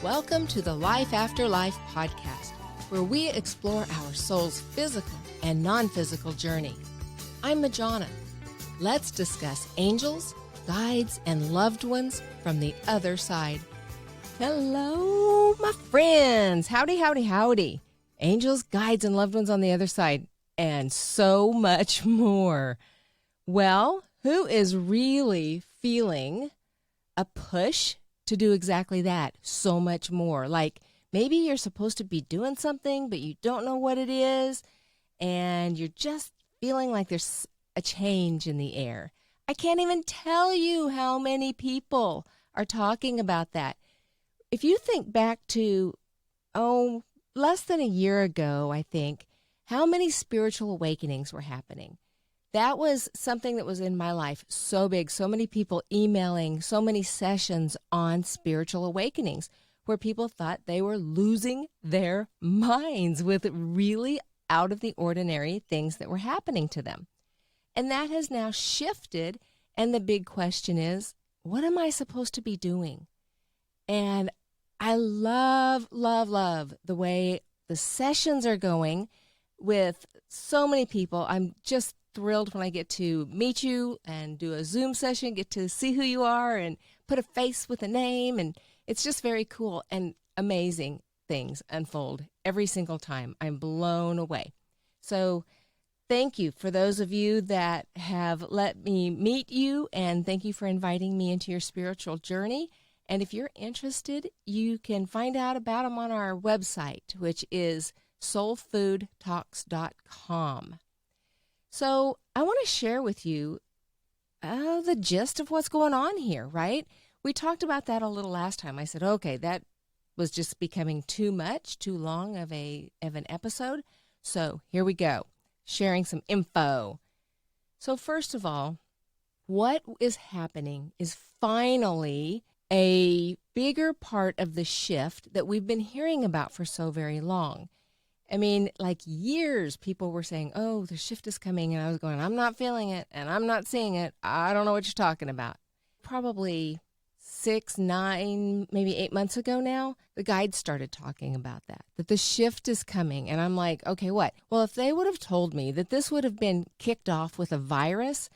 Welcome to the Life After Life podcast, where we explore our soul's physical and non-physical journey. I'm Majona. Let's discuss angels, guides, and loved ones from the other side. Hello, my friends. Howdy, howdy, howdy. Angels, guides, and loved ones on the other side, and so much more. Well, who is really feeling a push to do exactly that? So much more. Like maybe you're supposed to be doing something, but you don't know what it is, and you're just feeling like there's a change in the air. I can't even tell you how many people are talking about that. If you think back to, less than a year ago, I think, how many spiritual awakenings were happening? That was something that was in my life so big, so many people emailing, so many sessions on spiritual awakenings where people thought they were losing their minds with really out of the ordinary things that were happening to them. And that has now shifted, and the big question is, what am I supposed to be doing? And I love, love, love the way the sessions are going with so many people. I'm just thrilled when I get to meet you and do a Zoom session, get to see who you are and put a face with a name. And it's just very cool, and amazing things unfold every single time. I'm blown away. So thank you for those of you that have let me meet you, and thank you for inviting me into your spiritual journey. And if you're interested, you can find out about them on our website, which is soulfoodtalks.com. So I want to share with you the gist of what's going on here, right? We talked about that a little last time. I said, okay, that was just becoming too much, too long of an episode. So here we go, sharing some info. So first of all, what is happening is finally a bigger part of the shift that we've been hearing about for so very long. I mean, like years, people were saying, oh, the shift is coming. And I was going, I'm not feeling it, and I'm not seeing it. I don't know what you're talking about. Probably 6, 9, maybe 8 months ago now, the guides started talking about that the shift is coming. And I'm like, okay, what? Well, if they would have told me that this would have been kicked off with a virus,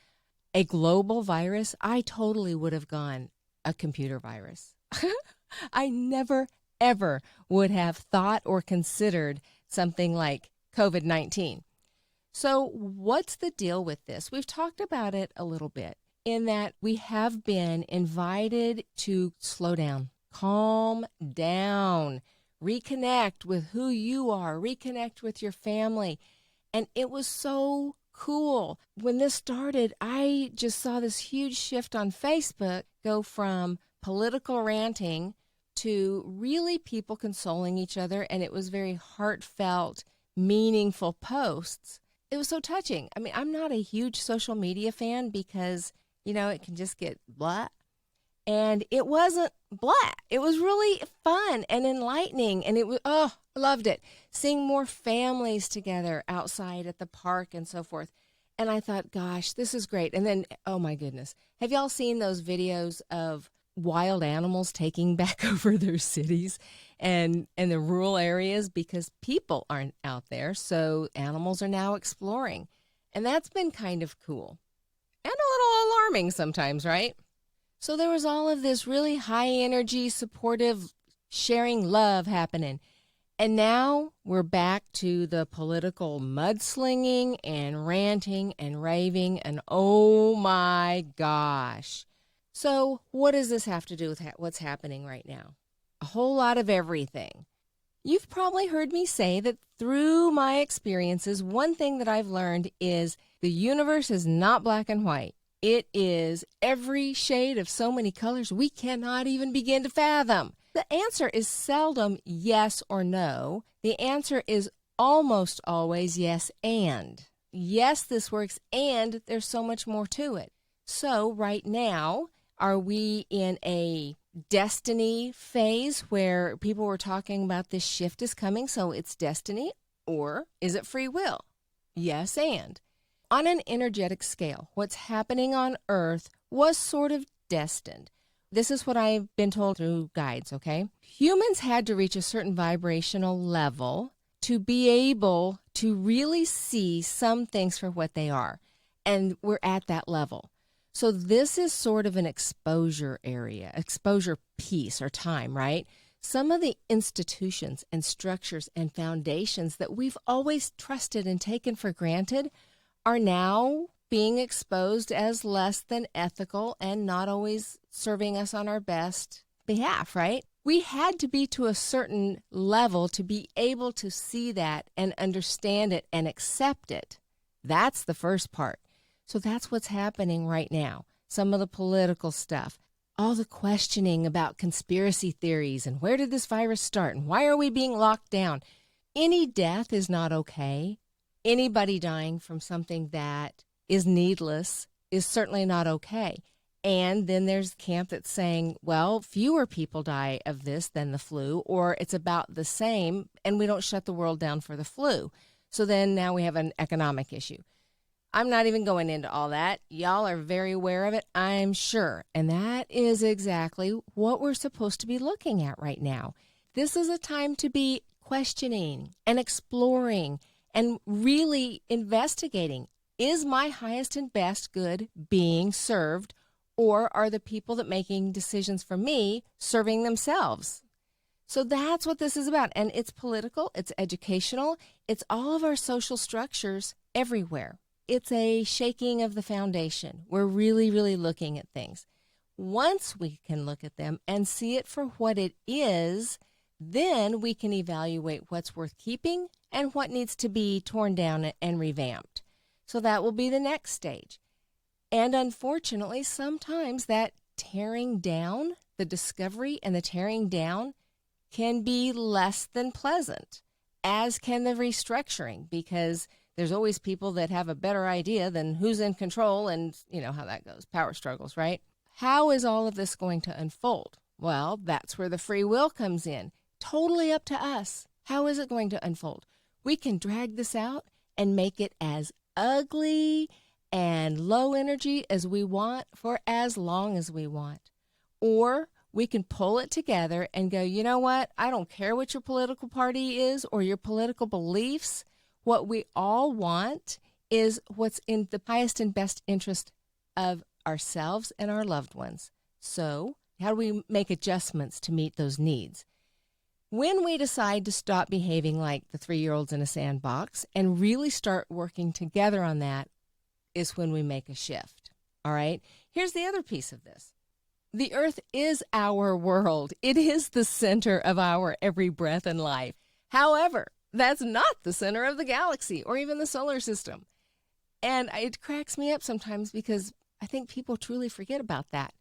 a global virus, I totally would have gone a computer virus. I never, ever would have thought or considered something like COVID-19. So what's the deal with this? We've talked about it a little bit in that we have been invited to slow down, calm down, reconnect with who you are, reconnect with your family. And it was so cool. When this started, I just saw this huge shift on Facebook go from political ranting to really people consoling each other, and it was very heartfelt, meaningful posts. It was so touching. I mean, I'm not a huge social media fan because, it can just get blah. And it wasn't blah. It was really fun and enlightening, and it was, I loved it. Seeing more families together outside at the park and so forth. And I thought, gosh, this is great. And then, oh my goodness, have y'all seen those videos of wild animals taking back over their cities and the rural areas because people aren't out there, so animals are now exploring. And that's been kind of cool and a little alarming sometimes, right? So there was all of this really high energy, supportive, sharing love happening. And now we're back to the political mudslinging and ranting and raving, and oh my gosh. So what does this have to do with what's happening right now? A whole lot of everything. You've probably heard me say that through my experiences, one thing that I've learned is the universe is not black and white. It is every shade of so many colors we cannot even begin to fathom. The answer is seldom yes or no. The answer is almost always yes and. Yes, this works, and there's so much more to it. So right now, are we in a destiny phase where people were talking about this shift is coming, so it's destiny, or is it free will? Yes, and. On an energetic scale, what's happening on Earth was sort of destined. this is what I've been told through guides, okay? Humans had to reach a certain vibrational level to be able to really see some things for what they are. And we're at that level. So this is sort of an exposure area, exposure piece or time, right? Some of the institutions and structures and foundations that we've always trusted and taken for granted are now being exposed as less than ethical and not always serving us on our best behalf, right? We had to be to a certain level to be able to see that and understand it and accept it. That's the first part. So that's what's happening right now. Some of the political stuff, all the questioning about conspiracy theories and where did this virus start and why are we being locked down? Any death is not okay. Anybody dying from something that is needless is certainly not okay. And then there's camp that's saying, well, fewer people die of this than the flu, or it's about the same, and we don't shut the world down for the flu. So then now we have an economic issue. I'm not even going into all that. Y'all are very aware of it, I'm sure. And that is exactly what we're supposed to be looking at right now. This is a time to be questioning and exploring and really investigating. Is my highest and best good being served, or are the people that making decisions for me serving themselves? So that's what this is about. And it's political, it's educational, it's all of our social structures everywhere. It's a shaking of the foundation. We're really, really looking at things. Once we can look at them and see it for what it is, then we can evaluate what's worth keeping and what needs to be torn down and revamped. So that will be the next stage. And unfortunately, sometimes that tearing down, the discovery and the tearing down can be less than pleasant, as can the restructuring, because there's always people that have a better idea than who's in control, and you know how that goes, power struggles, right? How is all of this going to unfold? Well, that's where the free will comes in. Totally up to us. How is it going to unfold? We can drag this out and make it as ugly and low energy as we want for as long as we want. Or we can pull it together and go, you know what? I don't care what your political party is or your political beliefs. What we all want is what's in the highest and best interest of ourselves and our loved ones. So how do we make adjustments to meet those needs? When we decide to stop behaving like the 3-year-olds in a sandbox and really start working together on that is when we make a shift. All right? Here's the other piece of this. The earth is our world. It is the center of our every breath and life. However, that's not the center of the galaxy or even the solar system. And it cracks me up sometimes because I think people truly forget about that.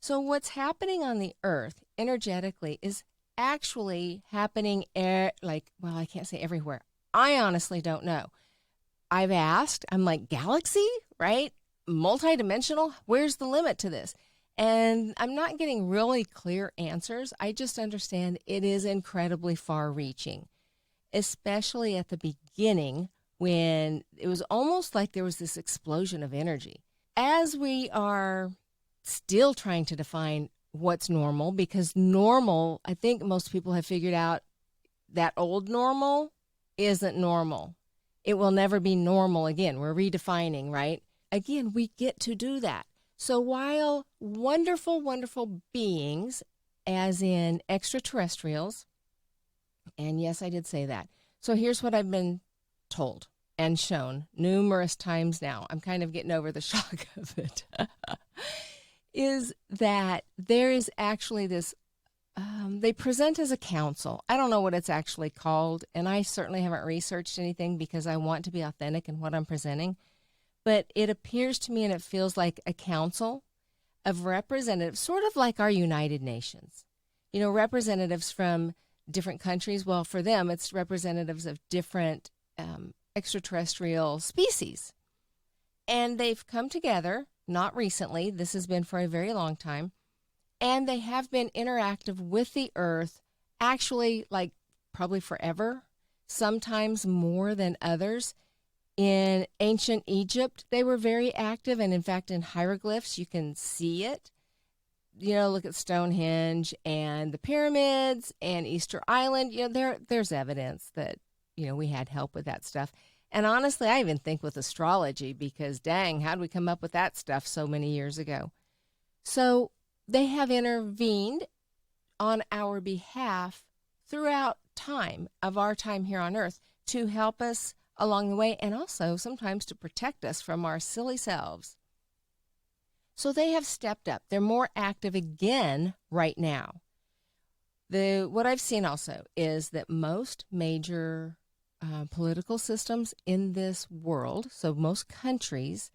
So what's happening on the earth energetically is actually happening I can't say everywhere. I honestly don't know. I've asked, I'm like, galaxy, right? Multidimensional? Where's the limit to this? And I'm not getting really clear answers. I just understand it is incredibly far-reaching, especially at the beginning when it was almost like there was this explosion of energy. As we are still trying to define what's normal, because normal, I think most people have figured out that old normal isn't normal. It will never be normal again. We're redefining, right? Again, we get to do that. So while wonderful, wonderful beings, as in extraterrestrials, and yes, I did say that. So here's what I've been told and shown numerous times now. I'm kind of getting over the shock of it. Is that there is actually this, they present as a council. I don't know what it's actually called, and I certainly haven't researched anything because I want to be authentic in what I'm presenting. But it appears to me, and it feels like a council of representatives, sort of like our United Nations. You know, representatives from different countries. Well, for them, it's representatives of different extraterrestrial species. And they've come together. Not recently, this has been for a very long time, and they have been interactive with the earth, actually like probably forever, sometimes more than others. In ancient Egypt, they were very active, and in fact in hieroglyphs you can see it. look at Stonehenge and the pyramids and Easter Island. There's evidence that, we had help with that stuff. And honestly, I even think with astrology, because dang, how did we come up with that stuff so many years ago? So they have intervened on our behalf throughout time of our time here on earth to help us along the way, and also sometimes to protect us from our silly selves. So they have stepped up. They're more active again right now. What I've seen also is that most major political systems in this world, so most countries,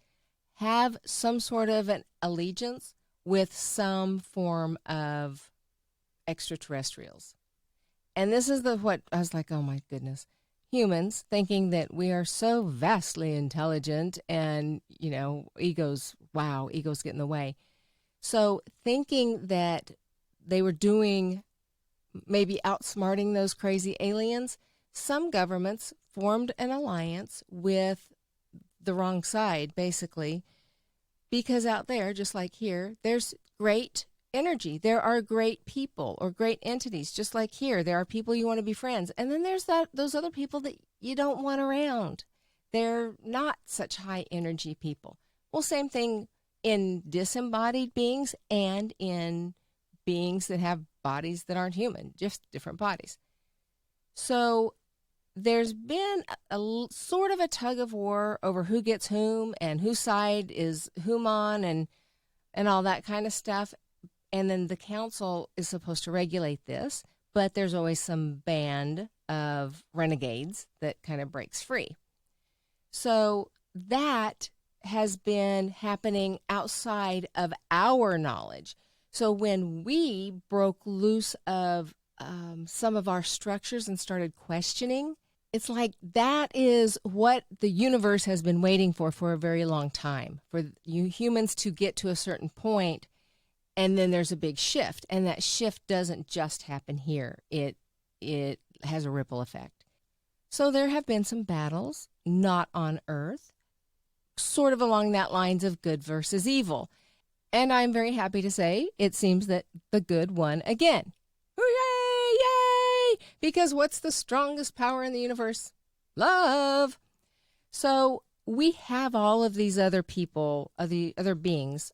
have some sort of an allegiance with some form of extraterrestrials. And this is what I was like, oh my goodness. Humans thinking that we are so vastly intelligent and, egos get in the way. So thinking that they were doing, maybe outsmarting those crazy aliens, some governments formed an alliance with the wrong side, basically, because out there, just like here, there's great energy. There are great people or great entities, just like here. There are people you want to be friends. And then there's those other people that you don't want around. They're not such high energy people. Well, same thing in disembodied beings and in beings that have bodies that aren't human, just different bodies. So there's been a sort of a tug of war over who gets whom and whose side is whom on and all that kind of stuff. And then the council is supposed to regulate this, but there's always some band of renegades that kind of breaks free. So that has been happening outside of our knowledge. So when we broke loose of some of our structures and started questioning, it's like that is what the universe has been waiting for a very long time, for you humans to get to a certain point, and then there's a big shift. And that shift doesn't just happen here. It has a ripple effect. So there have been some battles, not on Earth, sort of along that lines of good versus evil. And I'm very happy to say it seems that the good won again. Hooray! Yay! Because what's the strongest power in the universe? Love. So we have all of these other people, the other beings,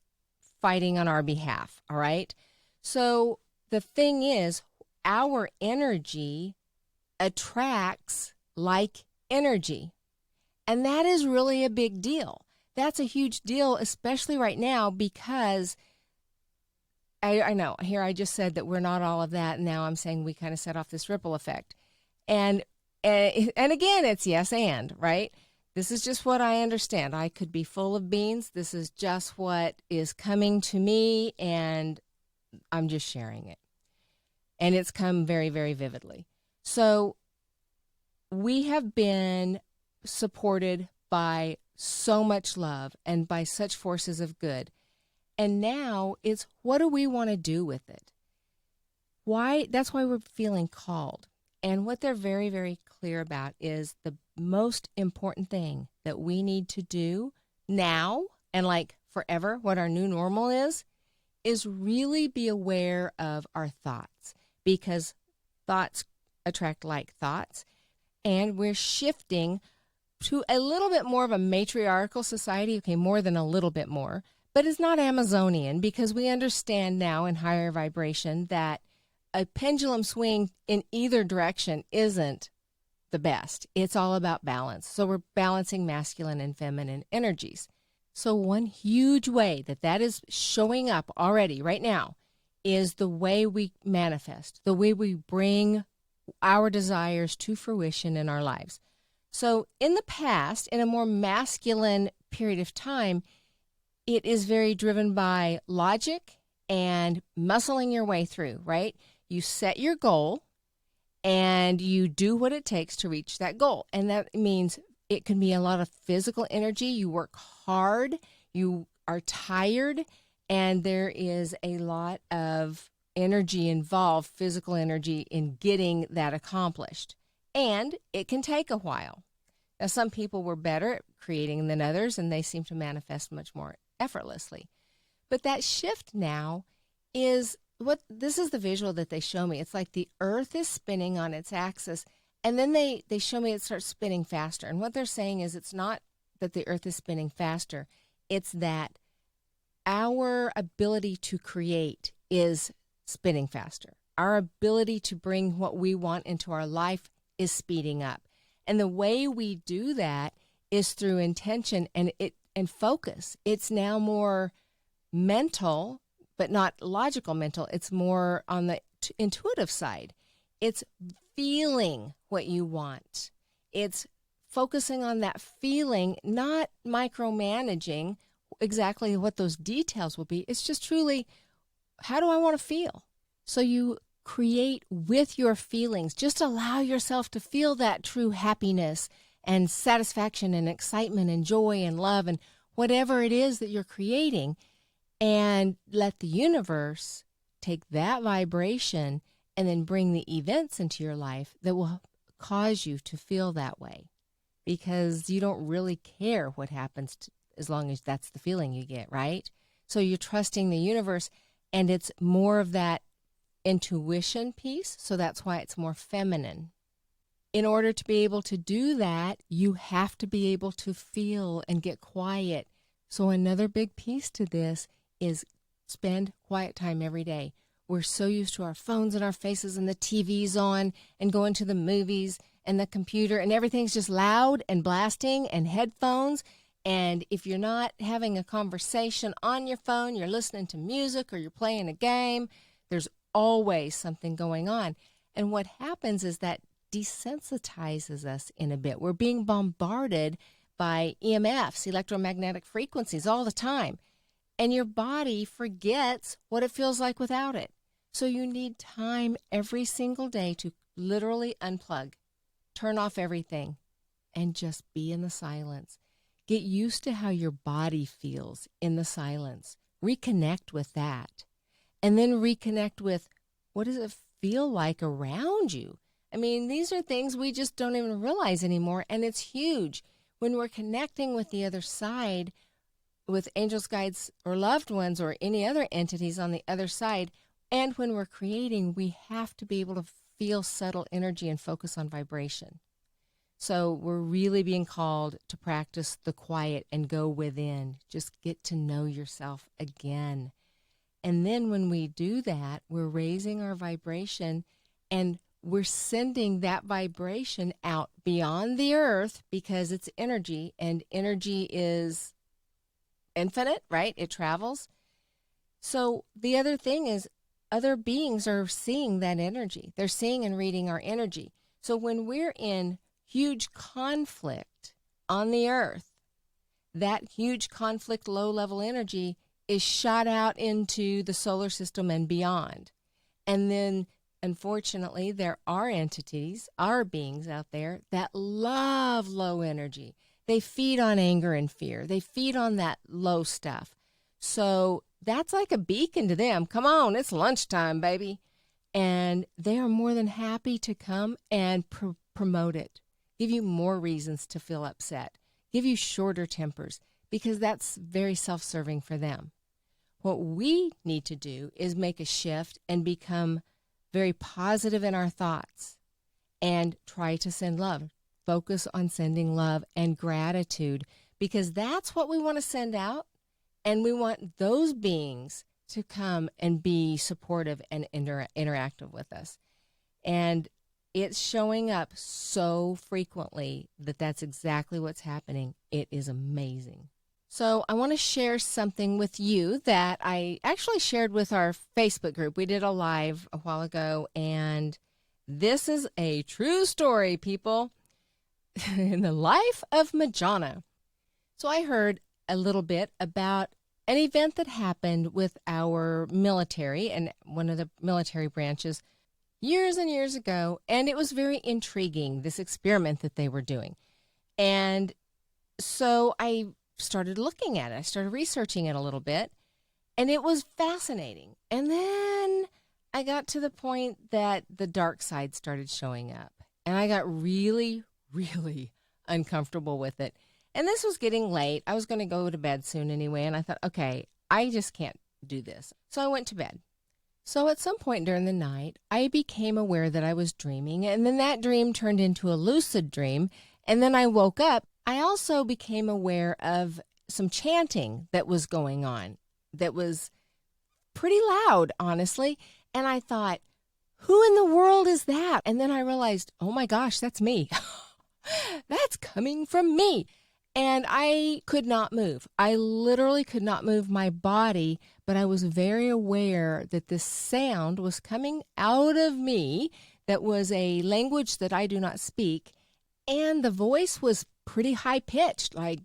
fighting on our behalf, all right? So the thing is, our energy attracts like energy. And that is really a big deal. That's a huge deal, especially right now, because I know, here I just said that we're not all of that, and now I'm saying we kind of set off this ripple effect. And again, it's yes and, right? This is just what I understand. I could be full of beans. This is just what is coming to me, and I'm just sharing it. And it's come very, very vividly. So we have been supported by so much love and by such forces of good. And now it's, what do we want to do with it? Why? That's why we're feeling called. And what they're very, very clear about is the most important thing that we need to do now and like forever, what our new normal is really be aware of our thoughts, because thoughts attract like thoughts. And we're shifting to a little bit more of a matriarchal society, okay, more than a little bit more, but it's not Amazonian, because we understand now in higher vibration that a pendulum swing in either direction isn't the best. It's all about balance. So we're balancing masculine and feminine energies. So one huge way that is showing up already right now is the way we manifest, the way we bring our desires to fruition in our lives. So in the past, in a more masculine period of time, it is very driven by logic and muscling your way through, right? You set your goal and you do what it takes to reach that goal. And that means it can be a lot of physical energy. You work hard, you are tired, and there is a lot of energy involved, physical energy, in getting that accomplished. And it can take a while. Now, some people were better at creating than others, and they seem to manifest much more effortlessly. But that shift now is what this is the visual that they show me. It's like the earth is spinning on its axis, and then they show me it starts spinning faster. And what they're saying is it's not that the earth is spinning faster, it's that our ability to create is spinning faster. Our ability to bring what we want into our life is speeding up. And the way we do that is through intention and focus. It's now more mental, but not logical mental. It's more on the intuitive side. It's feeling what you want. It's focusing on that feeling, not micromanaging exactly what those details will be. It's just truly, how do I want to feel? So you create with your feelings. Just allow yourself to feel that true happiness and satisfaction and excitement and joy and love and whatever it is that you're creating, and let the universe take that vibration and then bring the events into your life that will cause you to feel that way, because you don't really care what happens as long as that's the feeling you get, right? So you're trusting the universe, and it's more of that intuition piece, so that's why it's more feminine. In order to be able to do that, you have to be able to feel and get quiet. So another big piece to this is spend quiet time every day. We're so used to our phones and our faces and the TV's on and going to the movies and the computer, and everything's just loud and blasting and headphones. And if you're not having a conversation on your phone, you're listening to music or you're playing a game, there's always something going on. And what happens is that desensitizes us in a bit. We're being bombarded by EMFs, electromagnetic frequencies, all the time. And your body forgets what it feels like without it. So you need time every single day to literally unplug, turn off everything, and just be in the silence. Get used to how your body feels in the silence. Reconnect with that. And then reconnect with, what does it feel like around you? I mean, these are things we just don't even realize anymore, and it's huge. When we're connecting with the other side, with angels, guides, or loved ones, or any other entities on the other side, and when we're creating, we have to be able to feel subtle energy and focus on vibration. So we're really being called to practice the quiet and go within. Just get to know yourself again. And then when we do that, we're raising our vibration, and we're sending that vibration out beyond the earth, because it's energy, and energy is infinite, right? It travels. So the other thing is, other beings are seeing that energy. They're seeing and reading our energy. So when we're in huge conflict on the earth, that huge conflict, low-level energy is shot out into the solar system and beyond. And then, unfortunately, there are entities, are beings out there that love low energy. They feed on anger and fear. They feed on that low stuff. So that's like a beacon to them. Come on, it's lunchtime, baby. And they are more than happy to come and promote it, give you more reasons to feel upset, give you shorter tempers, because that's very self-serving for them. What we need to do is make a shift and become very positive in our thoughts and try to send love. Focus on sending love and gratitude, because that's what we want to send out, and we want those beings to come and be supportive and interactive with us. And it's showing up so frequently that that's exactly what's happening. It is amazing. So I want to share something with you that I actually shared with our Facebook group. We did a live a while ago, and this is a true story, people, in the life of Majona. So I heard a little bit about an event that happened with our military and one of the military branches years and years ago, and it was very intriguing, this experiment that they were doing. And so I started looking at it. I started researching it a little bit, and it was fascinating. And then I got to the point that the dark side started showing up, and I got really, really uncomfortable with it. And this was getting late. I was going to go to bed soon anyway, and I thought, okay, I just can't do this. So I went to bed. So at some point during the night, I became aware that I was dreaming, and then that dream turned into a lucid dream, and then I woke up. I also became aware of some chanting that was going on that was pretty loud, honestly, and I thought, who in the world is that? And then I realized, oh my gosh, that's me. That's coming from me. And I could not move. I literally could not move my body, but I was very aware that this sound was coming out of me that was a language that I do not speak. And the voice was pretty high pitched, like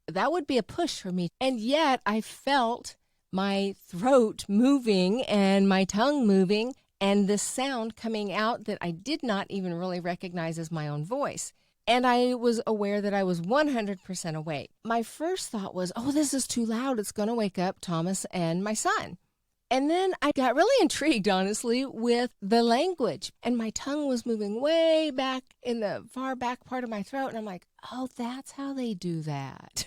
that would be a push for me. And yet I felt my throat moving and my tongue moving and this sound coming out that I did not even really recognize as my own voice. And I was aware that I was 100% awake. My first thought was, oh, this is too loud. It's going to wake up Thomas and my son. And then I got really intrigued, honestly, with the language. And my tongue was moving way back in the far back part of my throat. And I'm like, oh, that's how they do that.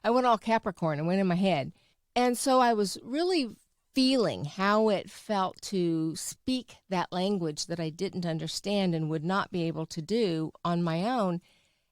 I went all Capricorn and went in my head. And so I was really feeling how it felt to speak that language that I didn't understand and would not be able to do on my own,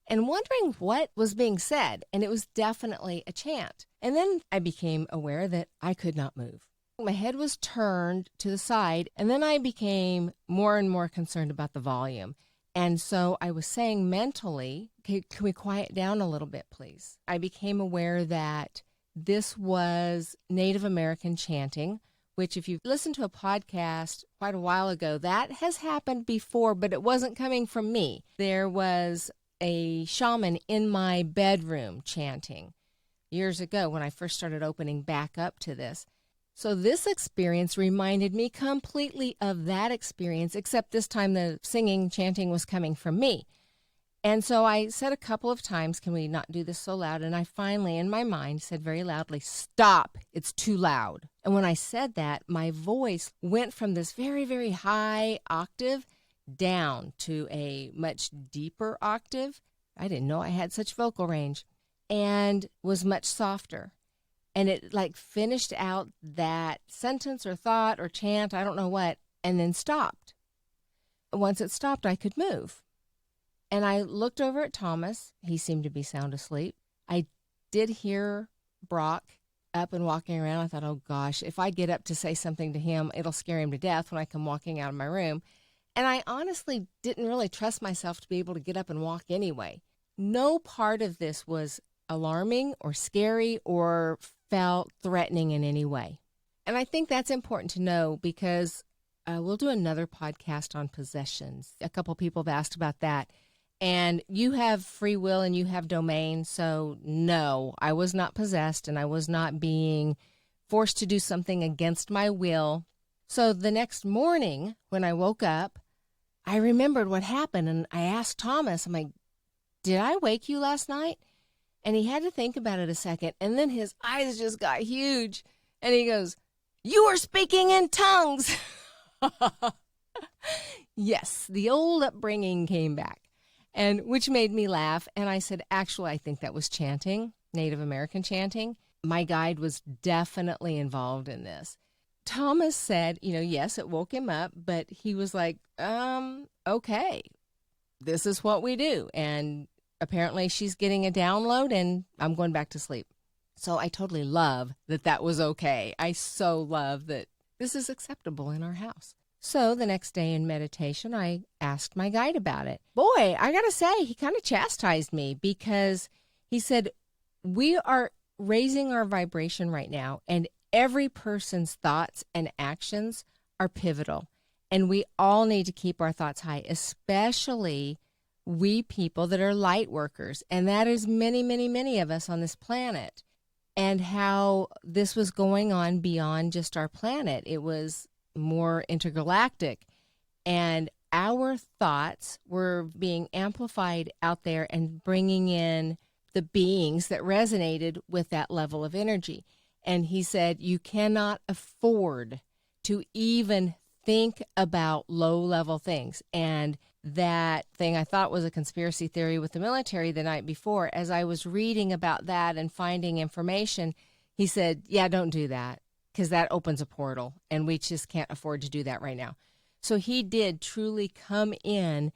and wondering what was being said. And it was definitely a chant. And then I became aware that I could not move. My head was turned to the side, and then I became more and more concerned about the volume. And so I was saying mentally, okay, can we quiet down a little bit, please? I became aware that this was Native American chanting, which if you've listened to a podcast quite a while ago, that has happened before, but it wasn't coming from me. There was a shaman in my bedroom chanting years ago when I first started opening back up to this. So this experience reminded me completely of that experience, except this time the singing, chanting was coming from me. And so I said a couple of times, can we not do this so loud? And I finally, in my mind, said very loudly, stop, it's too loud. And when I said that, my voice went from this very, very high octave down to a much deeper octave. I didn't know I had such vocal range, and was much softer. And it like finished out that sentence or thought or chant, I don't know what, and then stopped. Once it stopped, I could move. And I looked over at Thomas. He seemed to be sound asleep. I did hear Brock up and walking around. I thought, oh gosh, if I get up to say something to him, it'll scare him to death when I come walking out of my room. And I honestly didn't really trust myself to be able to get up and walk anyway. No part of this was alarming or scary or felt threatening in any way. And I think that's important to know because we'll do another podcast on possessions. A couple people have asked about that. And you have free will and you have domain. So no, I was not possessed and I was not being forced to do something against my will. So the next morning when I woke up, I remembered what happened. And I asked Thomas, I'm like, did I wake you last night? And he had to think about it a second. And then his eyes just got huge. And he goes, you were speaking in tongues. Yes, the old upbringing came back. And which made me laugh. And I said, actually, I think that was chanting, Native American chanting. My guide was definitely involved in this. Thomas said, yes, it woke him up, but he was like, okay, this is what we do. And apparently she's getting a download and I'm going back to sleep. So I totally love that that was okay. I so love that this is acceptable in our house. So the next day in meditation, I asked my guide about it. Boy, I got to say, he kind of chastised me because he said, we are raising our vibration right now, and every person's thoughts and actions are pivotal. And we all need to keep our thoughts high, especially we people that are light workers. And that is many, many, many of us on this planet. And how this was going on beyond just our planet. It was more intergalactic, and our thoughts were being amplified out there and bringing in the beings that resonated with that level of energy. And he said, you cannot afford to even think about low-level things. And that thing I thought was a conspiracy theory with the military the night before, as I was reading about that and finding information, he said, yeah, don't do that. because that opens a portal, and we just can't afford to do that right now. So he did truly come in,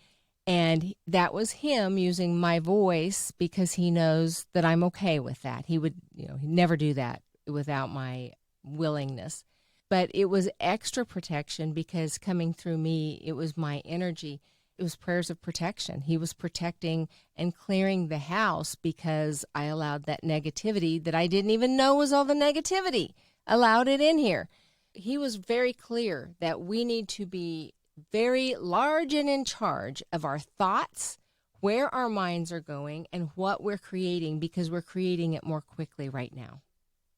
and that was him using my voice because he knows that I'm okay with that. He would, he'd never do that without my willingness. But it was extra protection because coming through me, it was my energy. It was prayers of protection. He was protecting and clearing the house because I allowed that negativity that I didn't even know was all the negativity, allowed it in here. He was very clear that we need to be very large and in charge of our thoughts, where our minds are going, and what we're creating, because we're creating it more quickly right now.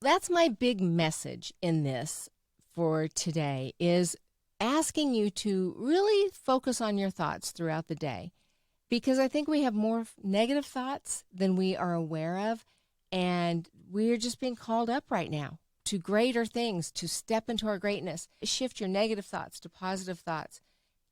That's my big message in this for today, is asking you to really focus on your thoughts throughout the day, because I think we have more negative thoughts than we are aware of, and we're just being called up right now to greater things, to step into our greatness. Shift your negative thoughts to positive thoughts.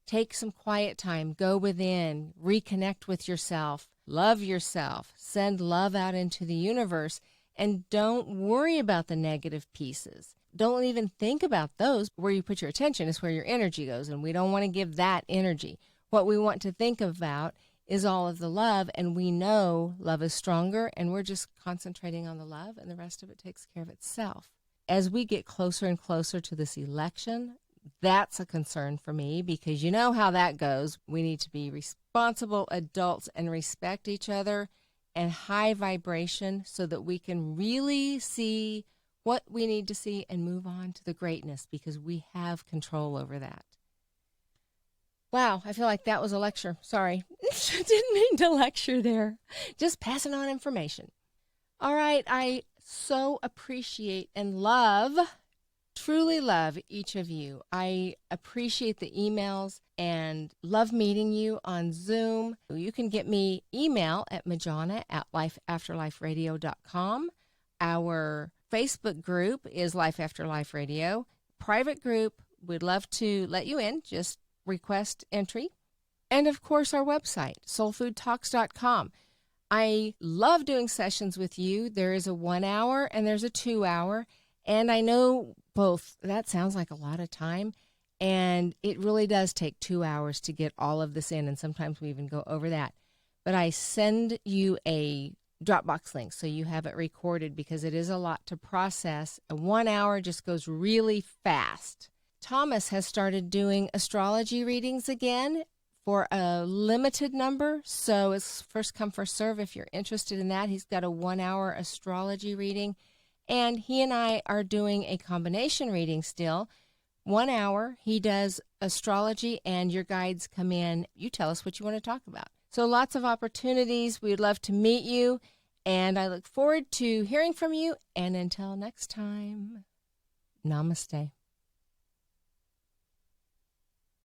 Take some quiet time, go within, reconnect with yourself, love yourself, send love out into the universe, and don't worry about the negative pieces. Don't even think about those. Where you put your attention is where your energy goes, and we don't want to give that energy. What we want to think about is all of the love, and we know love is stronger, and we're just concentrating on the love, and the rest of it takes care of itself. As we get closer and closer to this election, that's a concern for me, because you know how that goes. We need to be responsible adults and respect each other and high vibration so that we can really see what we need to see and move on to the greatness, because we have control over that. Wow, I feel like that was a lecture. Sorry. Didn't mean to lecture there. Just passing on information. All right, I so appreciate and truly love each of you. I appreciate the emails and love meeting you on Zoom. You can get me email at majona@lifeafterliferadio.com. Our Facebook group is Life After Life Radio. Private group, we'd love to let you in. Just request entry. And of course, our website, soulfoodtalks.com. I love doing sessions with you. There is a 1 hour and there's a 2 hour. And I know both. That sounds like a lot of time. And it really does take 2 hours to get all of this in. And sometimes we even go over that. But I send you a Dropbox link so you have it recorded, because it is a lot to process. A 1 hour just goes really fast. Thomas has started doing astrology readings again for a limited number. So it's first come, first serve if you're interested in that. He's got a 1 hour astrology reading. And he and I are doing a combination reading still. 1 hour, he does astrology, and your guides come in. You tell us what you want to talk about. So lots of opportunities. We'd love to meet you, and I look forward to hearing from you. And until next time, namaste.